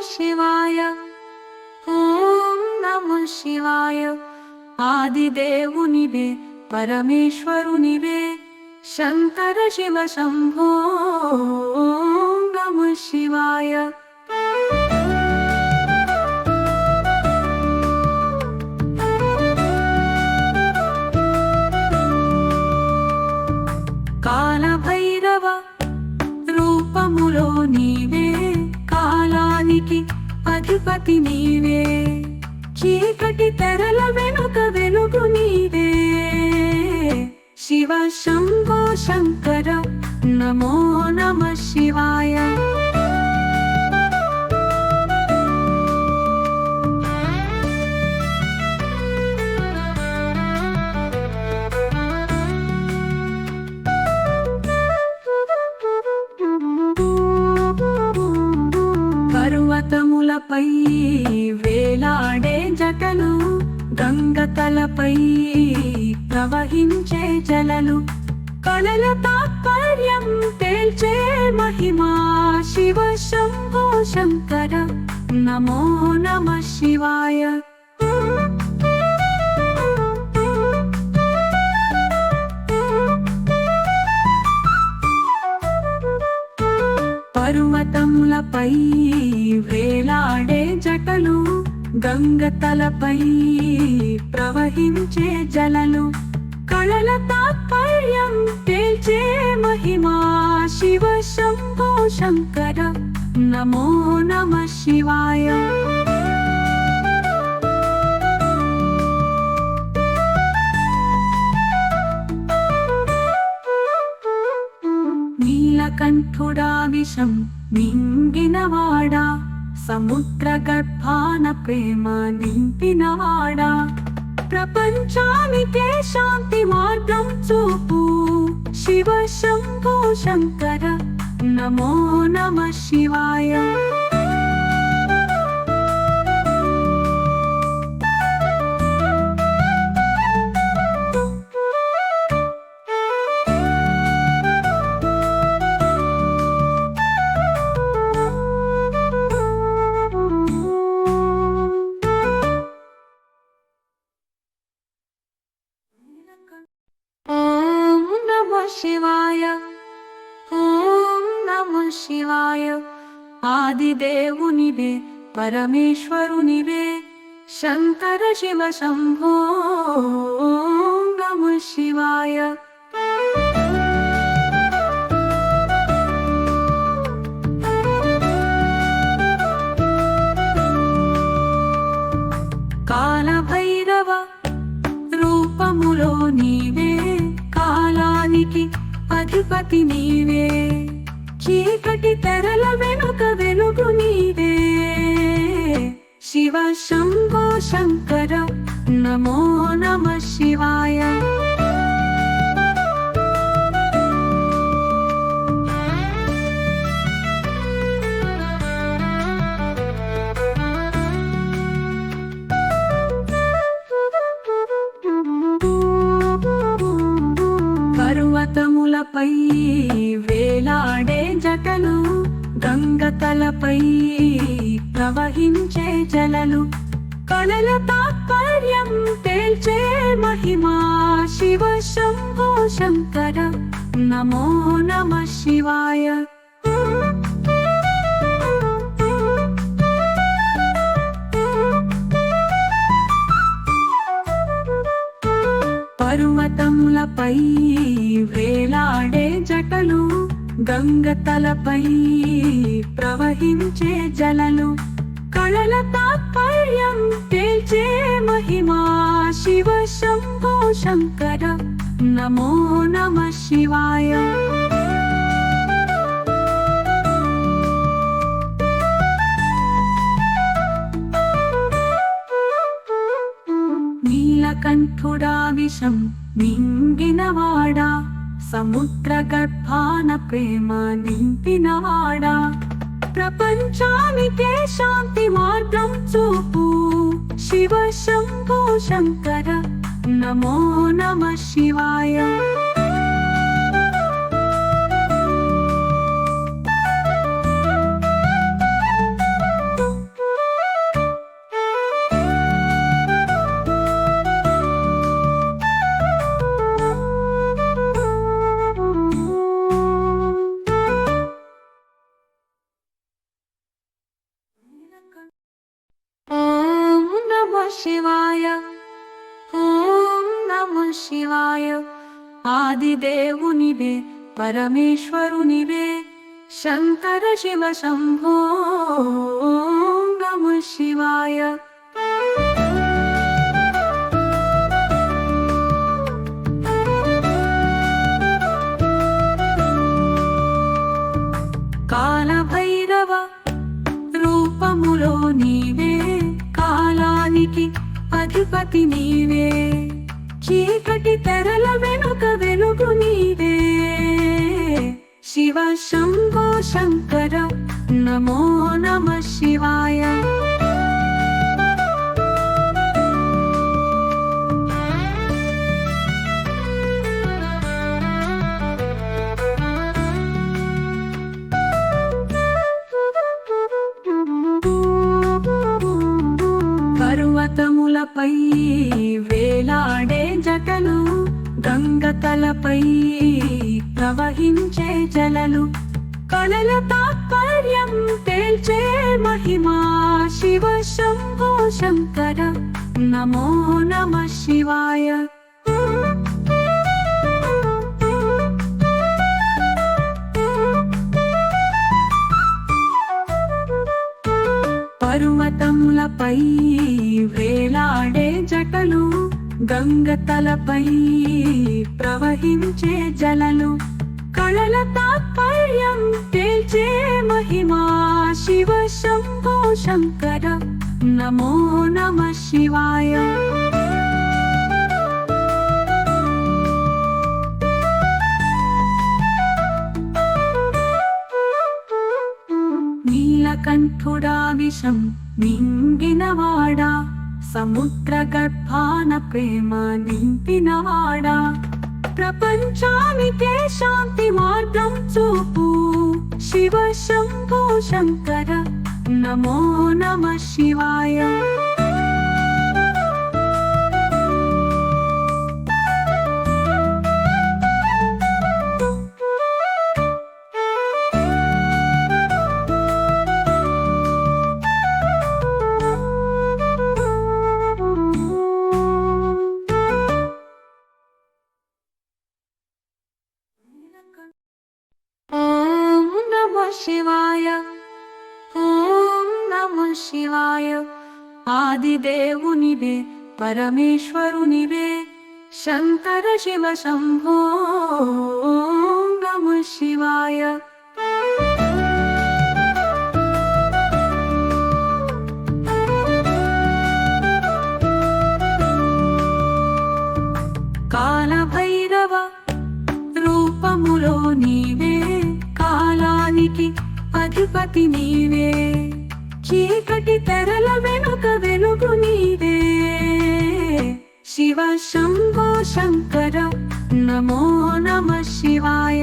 శివాయ ఓం నమః శివాయ ఆదిదేవునివే పరమేశ్వరునివే శంకర శివ శంభో ఓం నమః శివాయ కాలభైరవ రూపములో నీవే కాలానికి అధిపతి నీవే చీకటి తెరల వెనుక వెలుగు నీవే శివ శంభో శంకర నమో నమః శివాయ పర్వతములపై వేలాడే జటలు గంగ తలపై ప్రవహించే జలలు కళల తాత్పర్యం తేల్చే మహిమా శివ శంభో శంకర నమో నమః శివాయ పర్వతములపై వేలాడే జటలు గంగ తలపై ప్రవహించే జలలు కళల తాత్పర్యం తేల్చే మహిమా శివ శంభో శంకర నమో నమః శివాయ నీలకంఠుడా విషం మింగినవాడా సముద్ర గర్భాన ప్రేమ నింపినవాడా ప్రపంచానికే శాంతి మార్గం చూపు శివ శంభో శంకర నమో నమః శివాయ ఓం నమః శివాయ ఓం నమః శివాయ ఆదిదేవునివే పరమేశ్వరునివే శంకర శివ శంభో ఓం నమః శివాయ కాలభైరవ రూపములో నీవే కాలానికి అధిపతి నీవే చీకటి తెరల వెనుక వెలుగు నీవే శివ శంభో శంకర నమో నమః శివాయ పర్వతములపై వేలాడే జటలు గంగ తలపై ప్రవహించే జలలు కళల తాత్పర్యం తేల్చే మహిమా శివ శంభో శంకర నమో నమః శివాయ పర్వతములపై వేలాడే జటలు గంగ తలపై ప్రవహించే జలలు కళల తాత్పర్యం తేల్చే మహిమా శివ శంభో శంకర నమో నమః శివాయ నీలకంఠుడా విషం మింగినవాడా సముద్ర గర్భాన ప్రేమ నింపినవాడా ప్రపంచానికే శాంతి మార్గం చూపు శివ శంభో శంకర నమో నమః శివాయ శివాయ ఓం నమః శివాయ ఆదిదేవునివే పరమేశ్వరునివే శంకర శివ శంభో ఓం నమః శివాయ కాలభైరవ రూపములో నీవే కాలానికి అధిపతి నీవే చీకటి తెరల వెనుక వెలుగు నీవే శివ శంభో శంకర నమో నమః శివాయ పర్వతములపై వేలాడే జటలు గంగ తలపై ప్రవహించే జలలు కళల తాత్పర్యం తేల్చే మహిమా శివ శంభో శంకర నమో నమః శివాయ పర్వతములపై వేలాడే జటలు గంగ తలపై ప్రవహించే జలలు కళల తాత్పర్యం తేల్చే మహిమా శివ శంభో శంకర నమో నమః శివాయ నీలకంఠుడా విషం మింగినవాడా సముద్ర గర్భాన ప్రేమ నింపినవాడా ప్రపంచానికే శాంతి మార్గం చూపు శివ శంభో శంకర నమో నమః శివాయ ఓం నమః శివాయ ఓం నమః శివాయ ఆదిదేవునివే పరమేశ్వరునివే శంకర శివ శంభో ఓం నమః శివాయ కాలభైరవ రూపములో నీవే కాలానికి అధిపతి నీవే చీకటి తెరల వెనుక వెలుగు నీవే శివ శంభో శంకర నమో నమః శివాయ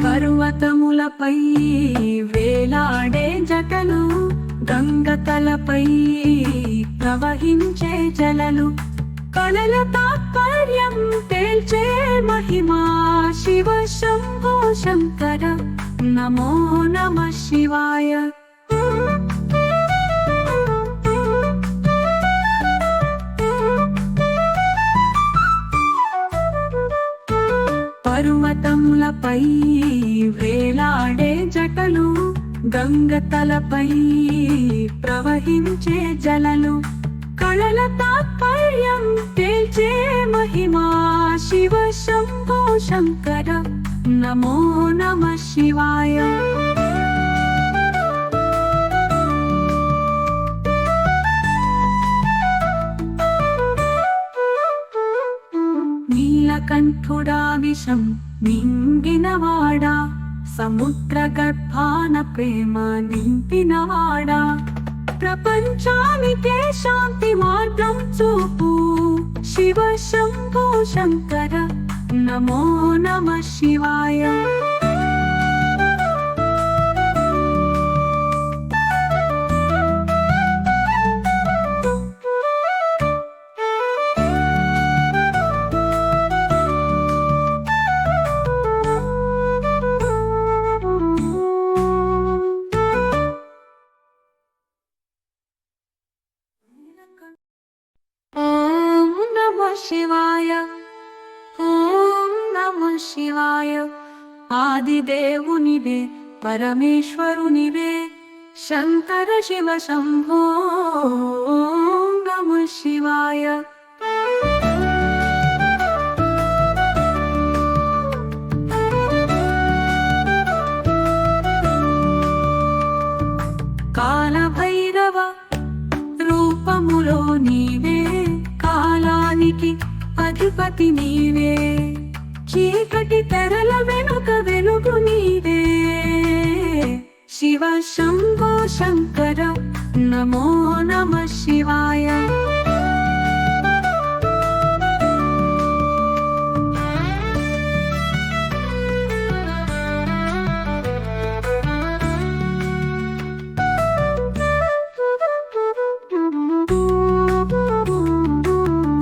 పర్వతములపై వేలాడే జటలు గంగ తలపై ప్రవహించే జలలు కళల తాత్పర్యం తేల్చే మహిమా శివ శంభో శంకర నమో నమః శివాయ పర్వతములపై వేలాడే జటలు గంగ తలపై ప్రవహించే జలలు కళల తాత్పర్యం తేల్చే మహిమా శివ శంభో శంకర నమో నమః శివాయ నీలకంఠుడా విషం మింగినవాడా సముద్ర గర్భాన ప్రేమ నింపినవాడా ప్రపంచానికే శాంతి మార్గం చూపు శివ శంభో శంకర నమో నమః శివాయ శివాయ ఓం నమః శివాయ ఆదిదేవునివే పరమేశ్వరునివే శంకర శివ శంభో ఓం నమః శివాయ కాలభైరవ రూపములో నీవే కాలానికి అధిపతి నీవే చీకటి తెరల వెనుక వెలుగు నీవే శివ శంభో శంకర నమో నమః శివాయ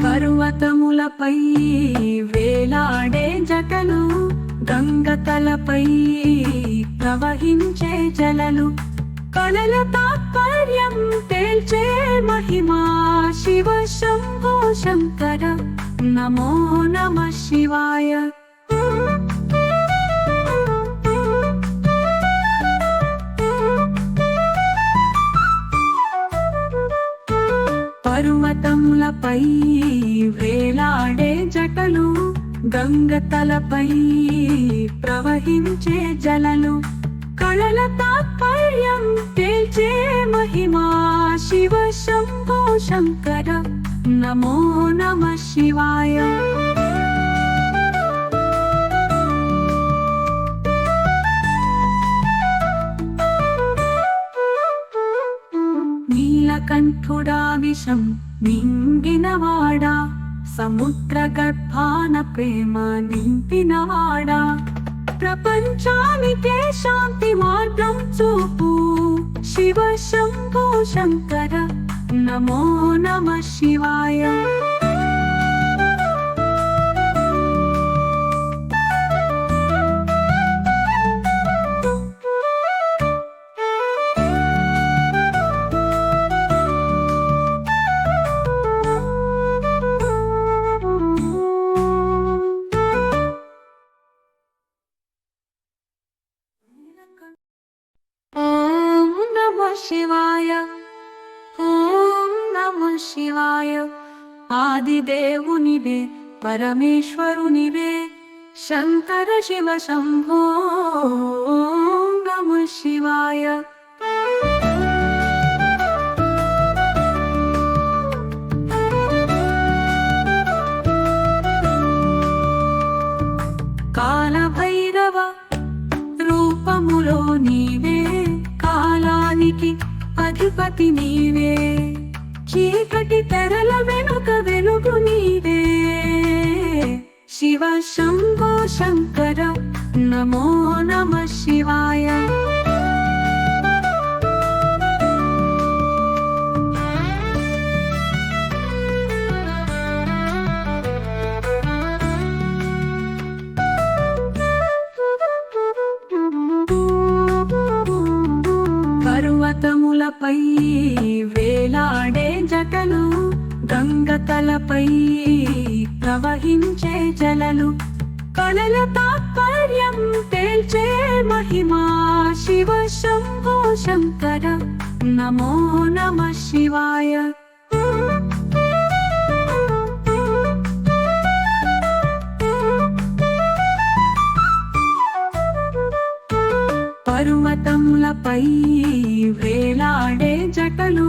పర్వతములపై వేలాడే జటలు గంగ తలపై ప్రవహించే జలలు కళల తాత్పర్యం తేల్చే మహిమా శివ శంభో శంకర నమో నమః శివాయ పర్వతములపై వేలాడే జటలు గంగ తలపై ప్రవహించే జలలు కళల తాత్పర్యం తేల్చే మహిమా శివ శంభో శంకర నమో నమః శివాయ నీలకంఠుడా విషం మింగినవాడా సముద్ర గర్భాన ప్రేమ నింపినవాడా ప్రపంచానికే శాంతి మార్గం చూపు శివ శంభో శంకర నమో నమః శివాయ ఓం నమః శివాయ ఓం నమః శివాయ ఆదిదేవునివే పరమేశ్వరునివే శంకర శివ శంభో ఓం నమః శివాయ కాలభైరవ రూపములో నీవే కాలానికి అధిపతి నీవే చీకటి తెరల వెనుక వెలుగు నీవే శివ శంభో శంకర నమో నమః శివాయ పర్వతములపై వేలాడే జటలు గంగ తలపై ప్రవహించే జలలు కళల తాత్పర్యం తేల్చే మహిమా శివ శంభో శంకర నమో నమః శివాయ పర్వతములపై వేలాడే జటలు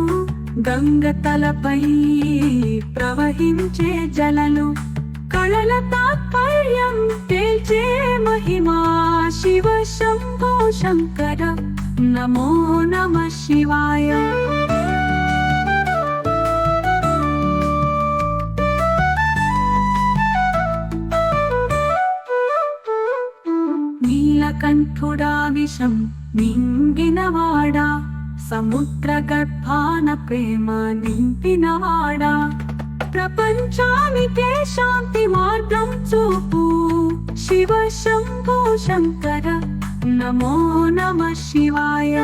గంగ తలపై ప్రవహించే జలలు కళల తాత్పర్యం తేల్చే మహిమా శివ శంభో శంకర నమో నమః శివాయ నీలకంఠుడా విషం మింగినవాడా సముద్ర గర్భాన ప్రేమ నింపినవాడా ప్రపంచానికే శాంతి మార్గం చూపు శివ శంభో శంకర నమో నమః శివాయ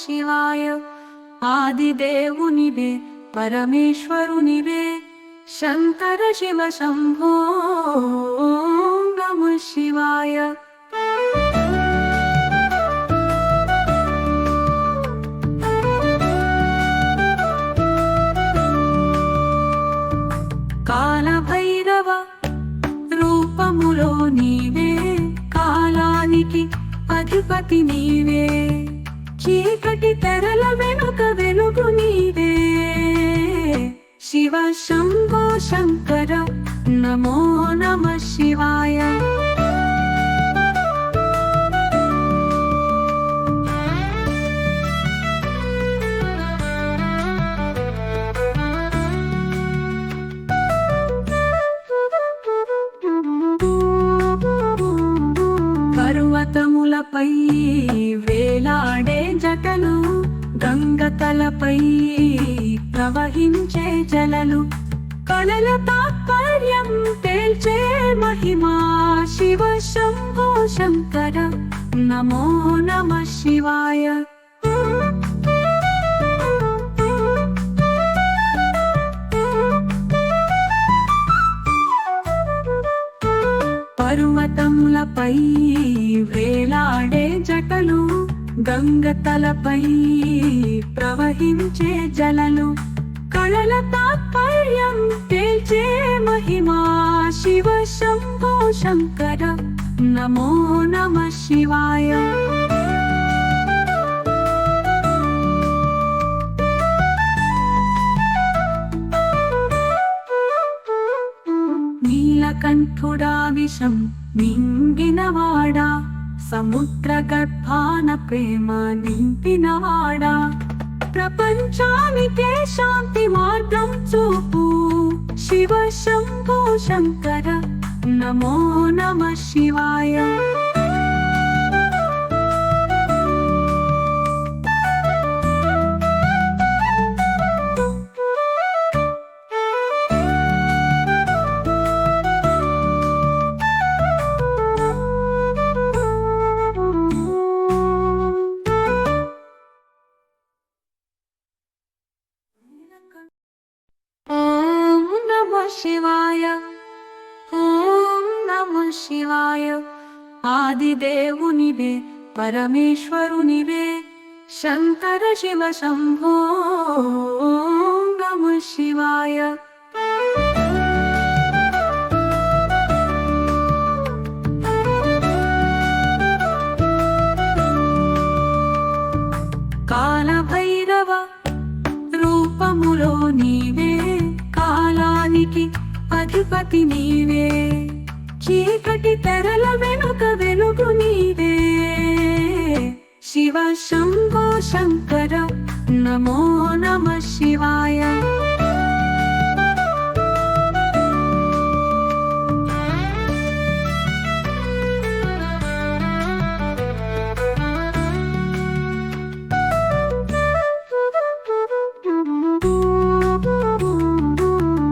శివాయ ఆదిదేవునివే పరమేశ్వరునివే శంకర శివ శంభో నమః శివాయ కాలభైరవ రూపములో నీవే కాలానికి అధిపతి నీవే చీకటి తెరల వెనుక వెలుగు నీవే శివ శంభో శంకర నమో నమః శివాయ పర్వతములపై వేలాడే జటలు గంగతలపై ప్రవహించే జలలు కళల తాత్పర్యం తేల్చే మహిమా శివ శంభో శంకర నమో నమః శివాయ పర్వతములపై వేలాడే జటలు గంగతలపై ప్రవహించే జలలు కళల తాత్పర్యం తేల్చే మహిమా శివ శంభో శంకర నమో నమః శివాయ నీలకంఠుడా విషం మింగినవాడా సముద్ర గర్భాన ప్రేమ నింపినవాడా ప్రపంచానికే శాంతి మార్గం చూపు శివ శంభో శంకర నమో నమః శివాయ ఓం నమః శివాయ ఓం నమః శివాయ ఆదిదేవునివే పరమేశ్వరునివే శంకర శివ శంభో నమః శివాయ కాలభైరవ రూపములో నీవే కాలానికి అధిపతి నీవే చీకటి తెరల వెనుక వెలుగు నీవే శివ శంభో శంకర నమో నమః శివాయ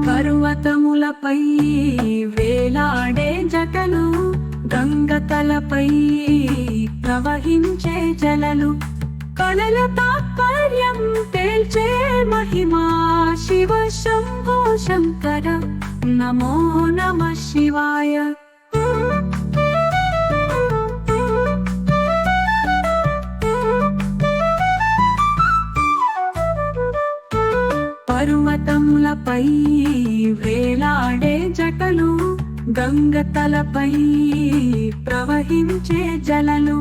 పర్వతములపై వేలాడే జటలు గంగతలపై ప్రవహించే జలలు కళల తాత్పర్యం తేల్చే మహిమా శివ శంభో శంకర నమో నమః శివాయ పర్వతములపై వేలాడే జటలు గంగతలపై ప్రవహించే జలలు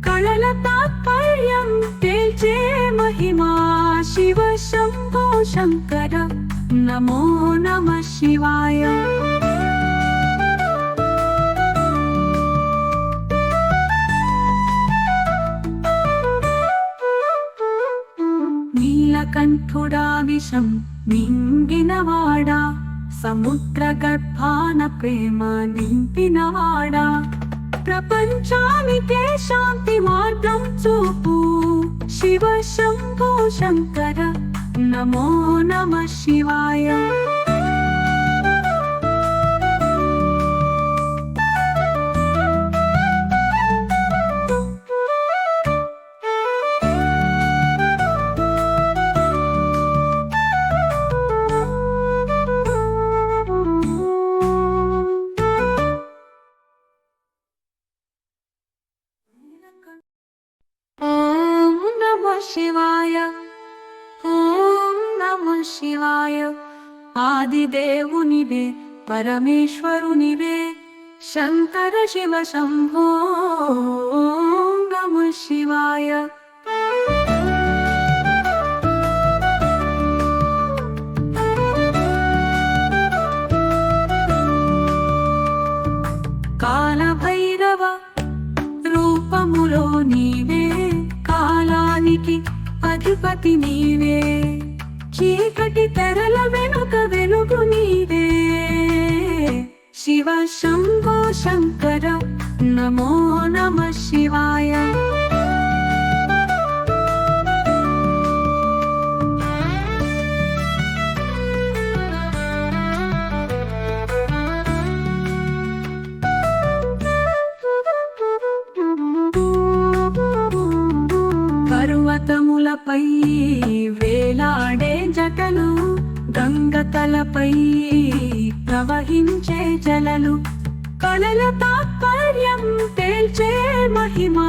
కళల తాత్పర్యం తేల్చే మహిమా శివ శంభో శంకర నమో నమః శివాయ నీలకంఠుడా విషం మింగినవాడా సముద్ర గర్భాన ప్రేమ నింపినవాడా ప్రపంచానికే శాంతి మార్గం చూపు శివ శంభో శంకర నమో నమః శివాయ శివాయ. ఆదిదేవునివే పరమేశ్వరునివే శంకర శివ శంభో నమః శివాయ. కాలభైరవ రూపములో నీవే కాలానికి అధిపతి నీవే చీకటి తెరల వెనుక వెలుగు నీవే శివ శంభో శంకర నమో నమః శివాయ. పర్వతములపై వేలాడే జటలు గంగతలపై ప్రవహించే జలలు కళల తాత్పర్యం తేల్చే మహిమా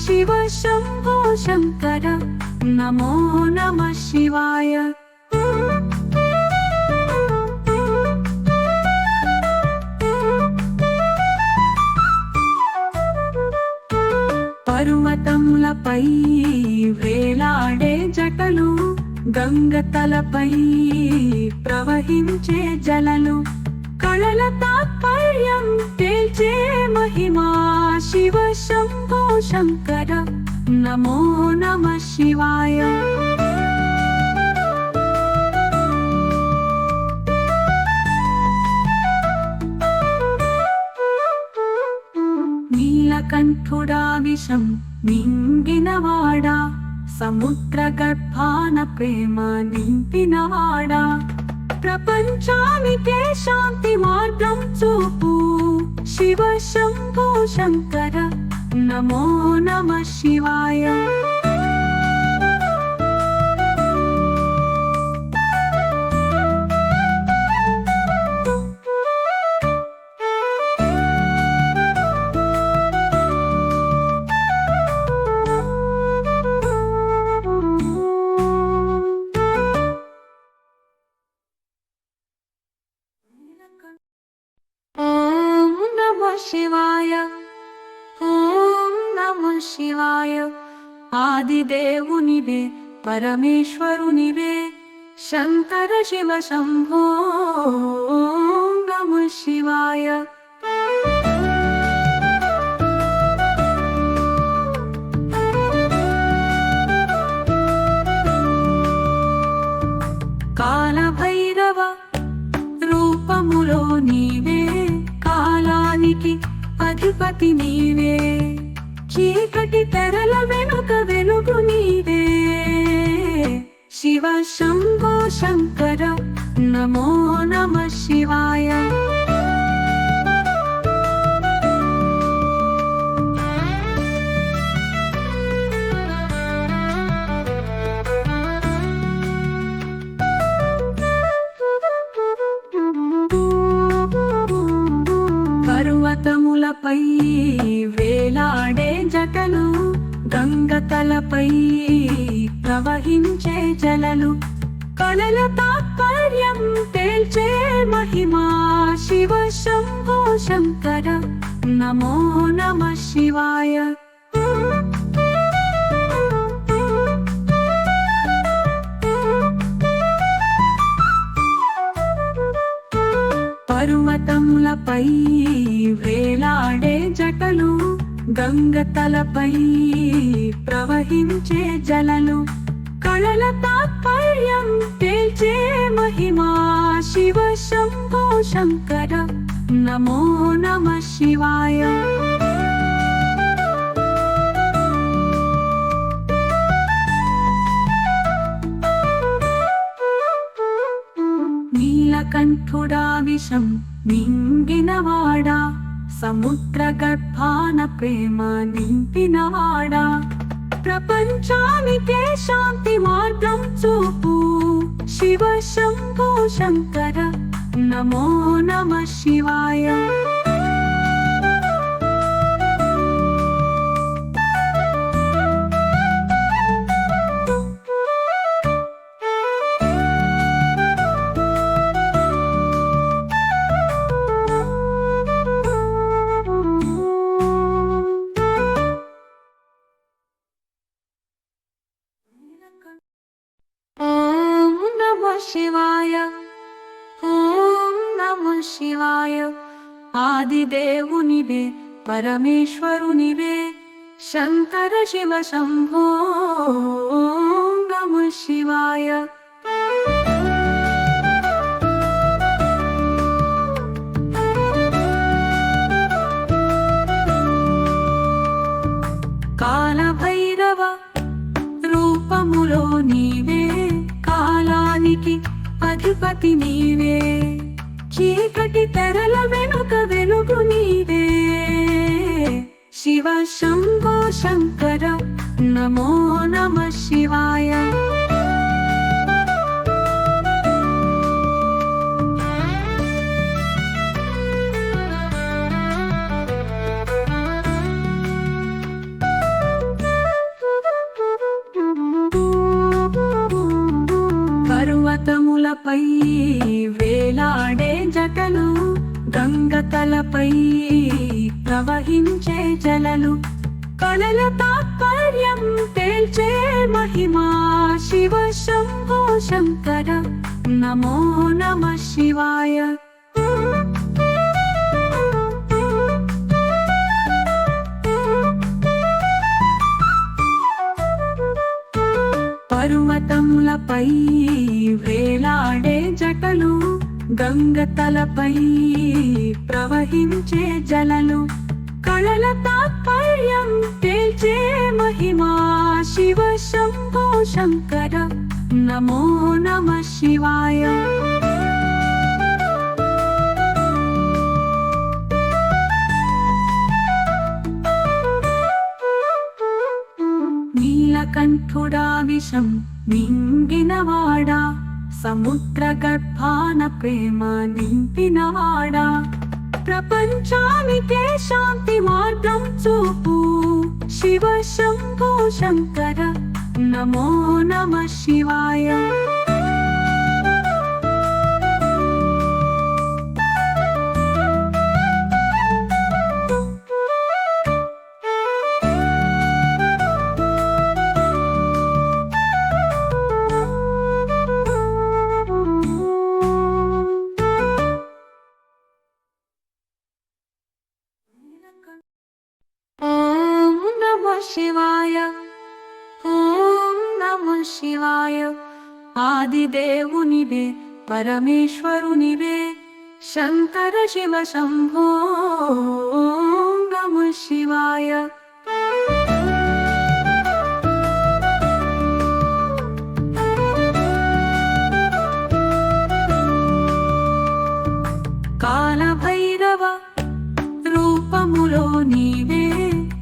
శివ శంభో శంకర నమో నమః శివాయ. పర్వతములపై వేలాడే జటలు గంగతలపై ప్రవహించే జలలు కళల తాత్పర్యం తేల్చే మహిమా శివ శంభో శంకర నమో నమః శివాయ. నీలకంఠుడా విషం మింగినవాడా సముద్ర గర్భాన ప్రేమ నింపినవాడా ప్రపంచానికే శాంతి మార్గం చూపు శివ శంభో శంకర నమో నమః శివాయ. ఓం నమః శివాయ ఓం నమః శివాయ. ఆదిదేవునివే పరమేశ్వరునివే శంకర శివ శంభో నమః శివాయ. కాలభైరవ రూపములో నీవే కాలానికి అధిపతి నీవే చీకటి తెరల వెనుక వెలుగు నీవే శివ శంభో శంకర నమో నమః శివాయ. పర్వతములపై వేలాడే జటలు గంగతలపై ప్రవహించే జలలు కళల తాత్పర్యం తేల్చే మహిమా శివ శంభో శంకర నమో నమః శివాయ. పర్వతములపై వేలాడే జటలు గంగతలపై ప్రవహించే జలలు కళల తాత్పర్యం తేల్చే మహిమా శివ శంభో శంకర నమో నమః శివాయ. నీలకంఠుడా విషం మింగినవాడా సముద్ర గర్భాన ప్రేమ నింపినవాడా ప్రపంచానికే శాంతి మార్గం చూపు శివ శంభో శంకర నమో నమః శివాయ. శివాయ ఓం నమః శివాయ ఆదిదేవునివే పరమేశ్వరునివే శంకర శివ శంభో ఓం నమః శివాయ కాలభైరవ రూపములో నీవే కాలానికి అధిపతి నీవే చీకటి తెరల వెనుక వెలుగు నీవే శివ శంభో శంకర నమో నమః శివాయ పర్వతములపై వేలాడే జటలు గంగతలపై ప్రవహించే జలలు కళల తాత్పర్యం తేల్చే మహిమా శివ శంభో శంకర నమో నమః శివాయ పర్వతములపై వేలాడే జటలు గంగతలపై ప్రవహించే జలలు కళల తాత్పర్యం తేల్చే మహిమా శివ శంభో శంకర నమో నమః శివాయ నీలకంఠుడా విషం మింగినవాడా సముద్ర గర్భాన ప్రేమ నింపినవాడా ప్రపంచానికే శాంతి మార్గం చూపు శివ శంభో శంకర నమో నమః శివాయ ఓం నమః శివాయ ఓం నమః శివాయ ఆదిదేవునివే పరమేశ్వరునివే శంకర శివ శంభో ఓం నమః శివాయ కాలభైరవ రూపములో నీవే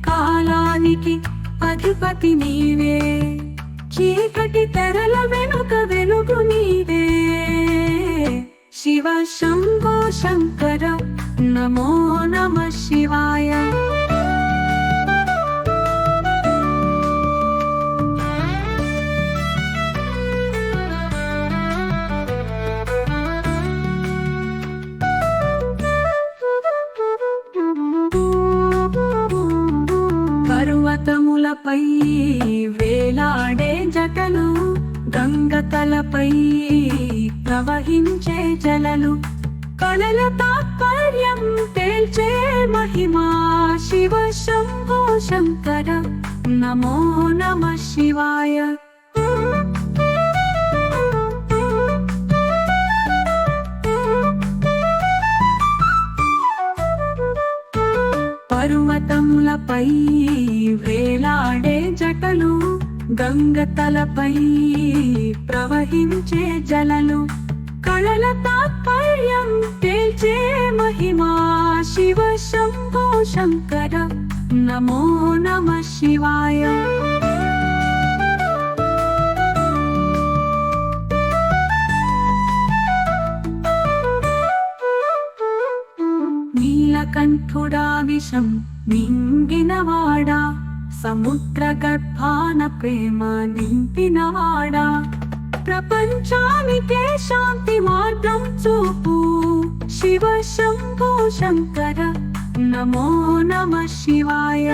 కాలానికి అధిపతి నీవే చీకటి తెరల వెనుక వెలుగు నీవే శివ శంభో శంకర నమో నమః శివాయ పర్వతములపై వేలాడే జటలు గంగతలపై ప్రవహించే జలలు కళల తాత్పర్యం తేల్చే మహిమా శివ శంభో శంకర నమో నమః శివాయ పర్వతములపై వేలాడే జటలు గంగతలపై ప్రవహించే జలలు కళల తాత్పర్యం తేల్చే మహిమా శివ శంభో శంకర నమో నమః శివాయ నీలకంఠుడా విషం మింగినవాడా సముద్ర గర్భాన ప్రేమ నింపినవాడా ప్రపంచానికే శాంతి మార్గం చూపు శివ శంభో శంకర నమో నమః శివాయ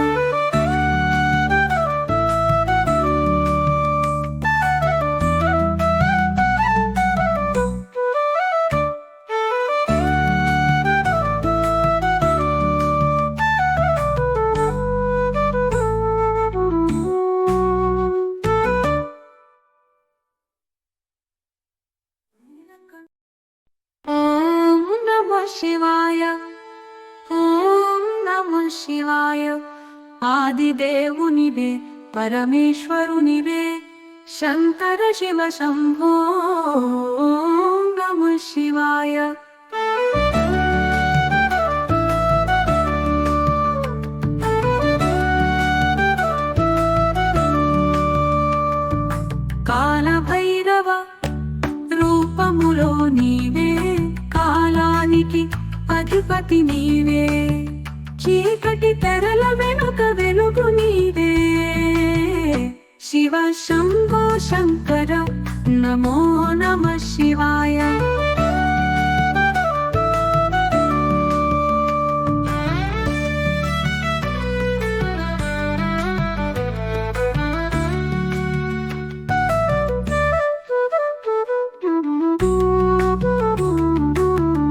శివాయ ఓం నమః శివాయ ఆదిదేవునివే పరమేశ్వరునివే శంకర శివ శంభో ఓం నమః శివాయ కాలభైరవ రూపములో నీవే కాలానికి అధిపతి నీవే చీకటి తెరల వెనుక వెలుగు నీవే శివ శంభో శంకర నమో నమః శివాయ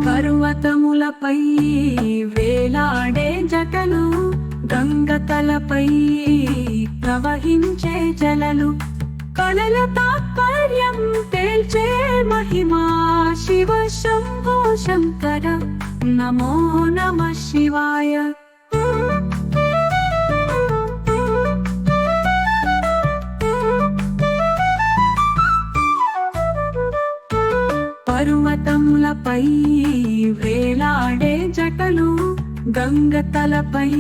పర్వతములపై వేలాడే జటలు గంగ తలపై ప్రవహించే జలలు కళల తాత్పర్యం తేల్చే మహిమా శివ శంభో శంకర నమో నమః శివాయ పర్వతములపై వేలాడే జటలు గంగ తలపై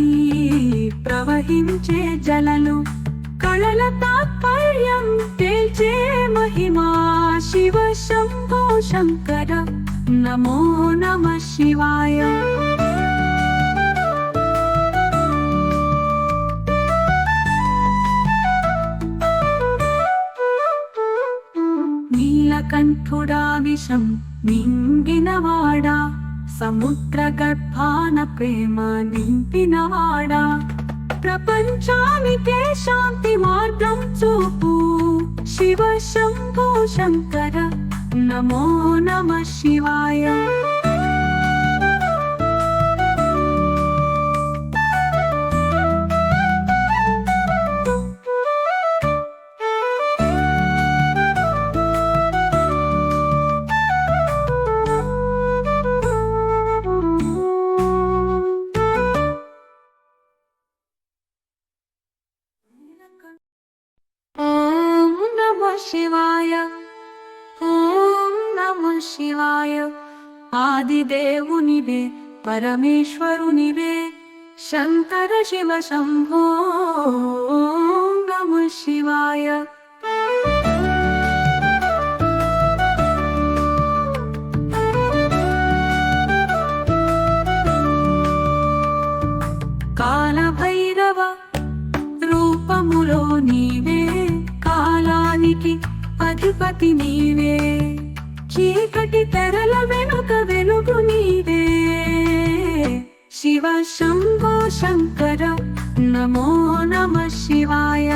ప్రవహించే జలలు కళల తాత్పర్యం తేల్చే మహిమా శివ శంభో శంకర నమో నమః శివాయ నీలకంఠుడా విషం మింగినవాడా సముద్ర గర్భాన ప్రేమ నింపినవాడా ప్రపంచానికే శాంతి మార్గం చూపు శివ శంభో శంకర నమో నమః శివాయ ఓం నమః శివాయ ఓం నమః శివాయ ఆదిదేవునివే పరమేశ్వరునివే శంకర శివ శంభో ఓం నమః శివాయ కాలభైరవ రూపములో నీవే కాలానికి అధిపతి నీవే చీకటి తెరల వెనుక వెలుగు నీవే శివ శంభో శంకర నమో నమః శివాయ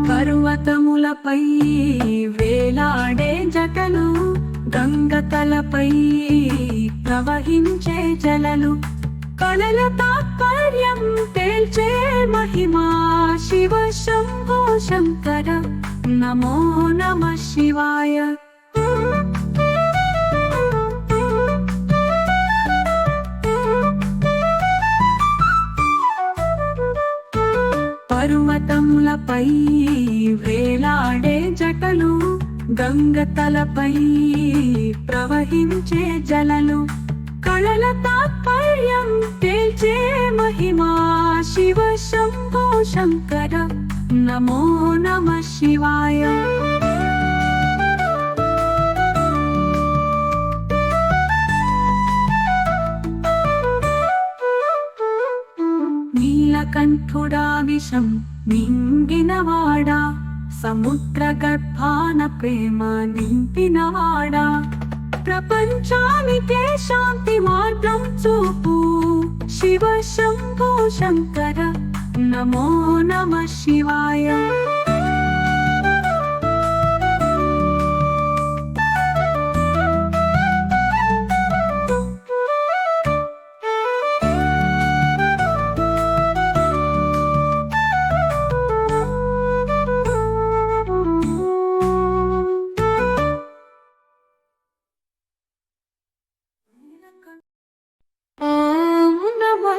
పర్వతములపై వేలాడే జటలు గంగ తలపై ప్రవహించే జలలు కళల తాత్పర్యం తేల్చే మహిమా శివ శంభో శంకర నమో నమః శివాయ పర్వతములపై వేలాడే జటలు గంగ తలపై ప్రవహించే జలలు కళల తాత్పర్యం తేల్చే మహిమా శివ శంభో శంకర నమో నమః శివాయ నీలకంఠుడా విషం మింగినవాడా సముద్ర గర్భాన ప్రేమ నింపినవాడా ప్రపంచానికే శాంతి మార్గం చూపు శివ శంభో శంకర నమో నమః శివాయ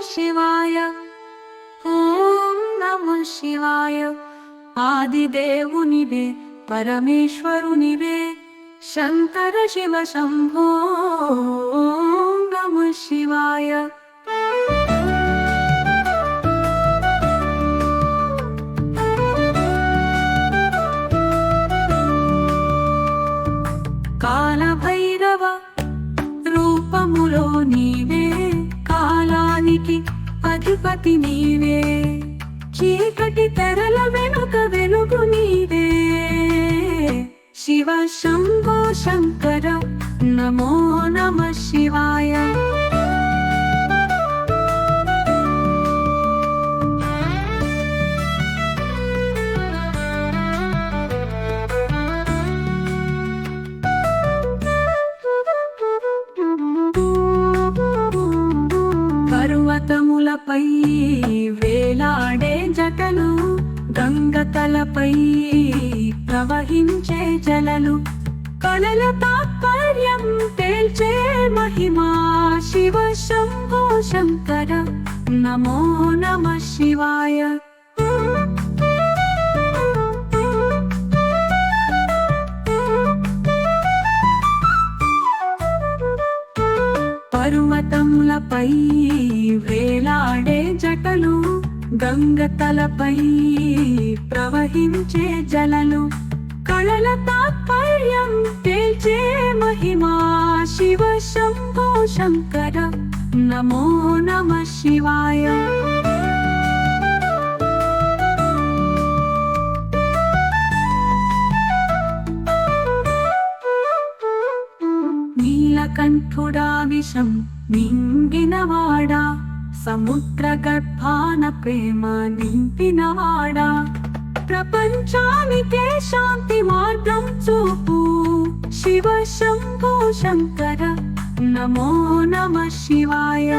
శివాయ ఓం నమః శివాయ ఆదిదేవునివే పరమేశ్వరునివే శంకర శివ శంభో ఓం నమః శివాయ కాలభైరవ రూపములో నీవే కాలానికి అధిపతి నీవే చీకటి తెరల వెనుక వెలుగు నీవే శివ శంభో శంకర నమో నమః శివాయ పర్వతములపై వేలాడే జటలు గంగ తలపై ప్రవహించే జలలు కళల తాత్పర్యం తేల్చే మహిమా శివ శంభో శంకర నమో నమః శివాయ పర్వతములపై వేలాడే జటలు గంగ తలపై ప్రవహించే జలలు కళల తాత్పర్యం తేల్చే మహిమా శివ శంభో శంకర నమో నమః శివాయ నీలకంఠుడా విషం మింగినవాడా సముద్ర గర్భాన ప్రేమ నింపినవాడా ప్రపంచానికే శాంతి మార్గం చూపు శివ శంభో శంకర నమో నమః శివాయ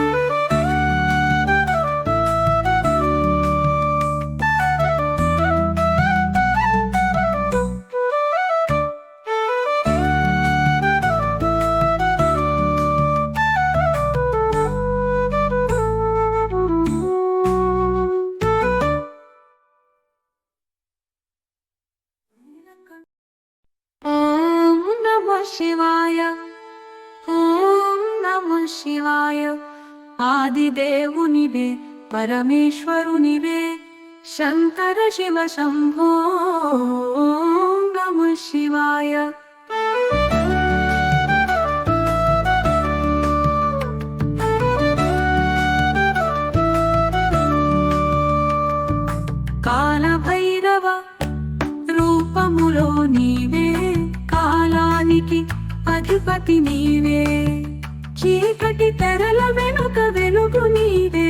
ఓం నమః శివాయ ఓం నమః శివాయ ఆదిదేవునివే పరమేశ్వరునివే శంకర శివ శంభో ఓం నమః శివాయ కాలభైరవ రూపములో నీవే కాలానికి అధిపతి నీవే చీకటి తెరల వెనుక వెలుగు నీవే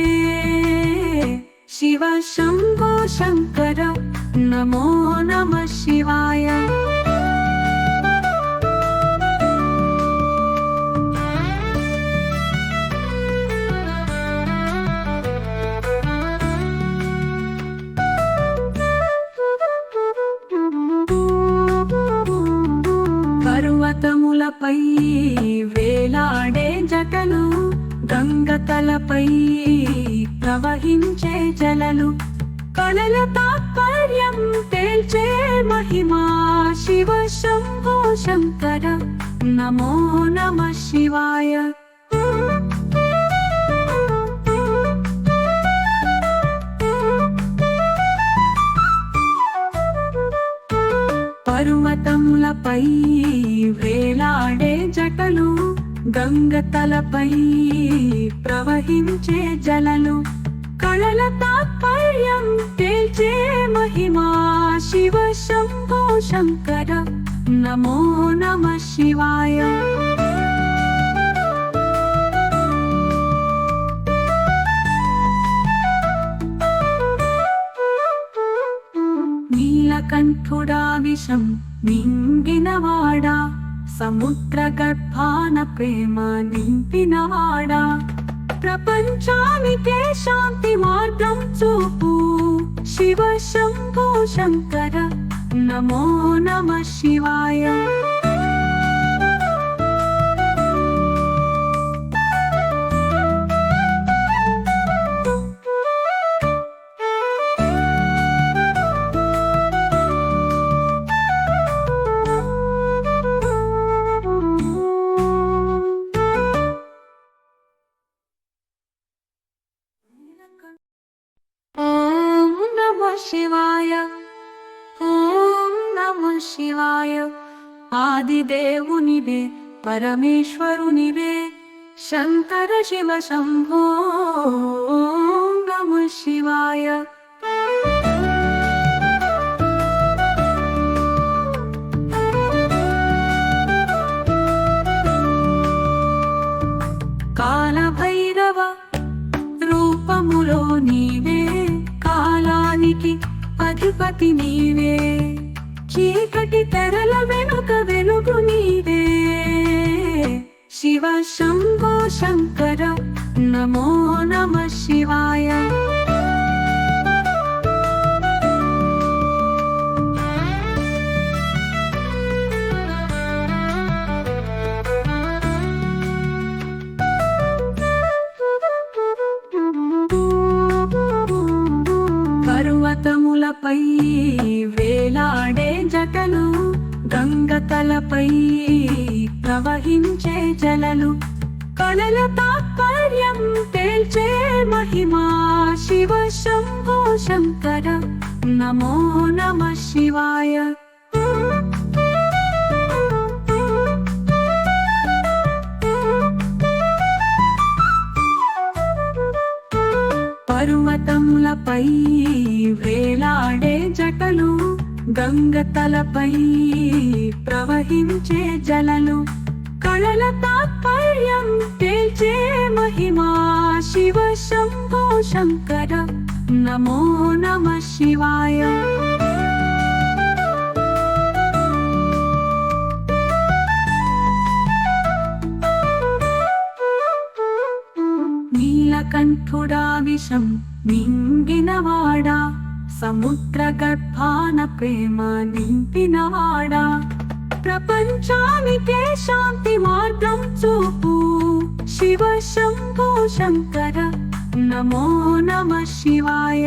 శివ శంభో శంకర నమో నమః శివాయ పర్వతములపై వేలాడే జటలు గంగ తలపై ప్రవహించే జలలు కళల తాత్పర్యం తేల్చే మహిమా శివ శంభో శంకర నమో నమః శివాయ పర్వతములపై వేలాడే జటలు గంగ తలపై ప్రవహించే జలలు కళల తాత్పర్యం తేల్చే మహిమా శివ శంభో శంకర నమో నమః శివాయ నీలకంఠుడా విషం మింగినవాడా సముద్ర గర్భాన ప్రేమ నింపినవాడా ప్రపంచానికే శాంతి మార్గం చూపు శివ శంభో శంకర నమో నమః శివాయ శివాయ ఆదిదేవునివే పరమేశ్వరునివే శంకర శివ శంభో నమః శివాయ కాలభైరవ రూపములో నీవే కాలానికి అధిపతి నీవే చీకటి తెరల వెనుక వెలుగు నీవే శివ శంభో శంకర నమో నమః శివాయ పర్వతములపై వేలాడే జటలు గంగతలపై ప్రవహించే జలలు కలల తాత్పర్యం తేల్చే మహిమా శివ శంభో శంకర నమో నమః శివాయ పర్వతములపై వేలాడే జటలు గంగతలపై ప్రవహించే జలలు కళల తాత్పర్యం తేల్చే మహిమా శివ శంభో శంకర నమో నమః శివాయ నీలకంఠుడా విషం మింగినవాడా సముద్ర గర్భాన ప్రేమ నింపినవాడా ప్రపంచానికే శాంతి మార్గం చూపు శివ శంభో శంకర నమో నమః శివాయ